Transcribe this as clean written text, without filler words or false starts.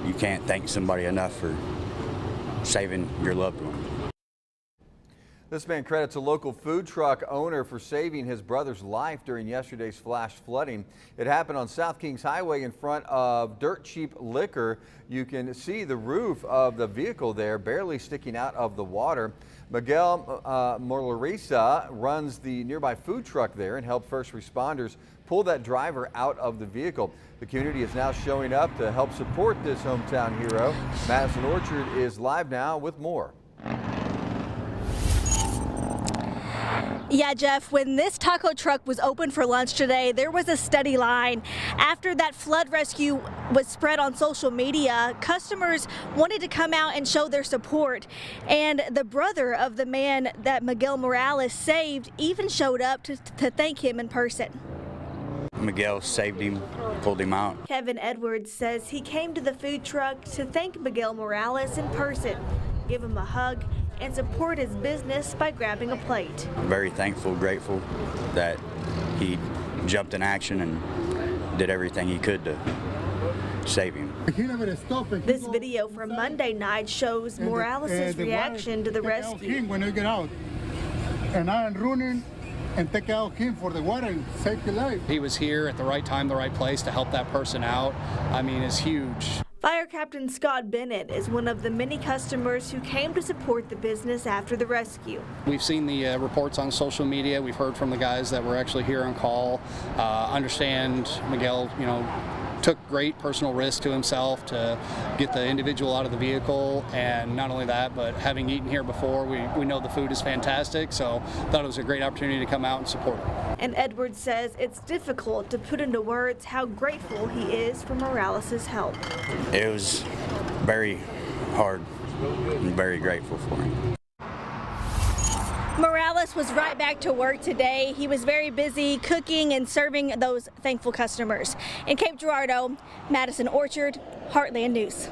you can't thank somebody enough for saving your loved one. This man credits a local food truck owner for saving his brother's life during yesterday's flash flooding. It happened on South Kings Highway in front of Dirt Cheap Liquor. You can see the roof of the vehicle there barely sticking out of the water. Miguel Morlarisa runs the nearby food truck there and helped first responders pull that driver out of the vehicle. The community is now showing up to help support this hometown hero. Madison Orchard is live now with more. Yeah, Jeff, when this taco truck was open for lunch today, there was a steady line. After that flood rescue was spread on social media, customers wanted to come out and show their support. And the brother of the man that Miguel Morales saved even showed up to thank him in person. Miguel saved him, pulled him out. Kevin Edwards says he came to the food truck to thank Miguel Morales in person, give him a hug, and support his business by grabbing a plate. I'm very thankful, grateful that he jumped in action and did everything he could to save him. This video from Monday night shows Morales' reaction to the rescue. When I get out, and I am running and take out him for the water and save his life. He was here at the right time, the right place to help that person out. I mean, it's huge. Fire Captain Scott Bennett is one of the many customers who came to support the business after the rescue. We've seen the reports on social media. We've heard from the guys that were actually here on call. Understand Miguel, took great personal risk to himself to get the individual out of the vehicle, and not only that, but having eaten here before, we know the food is fantastic, so thought it was a great opportunity to come out and support him. And Edwards says it's difficult to put into words how grateful he is for Morales' help. It was very hard. I'm very grateful for him. Morales was right back to work today. He was very busy cooking and serving those thankful customers. In Cape Girardeau, Madison Orchard, Heartland News.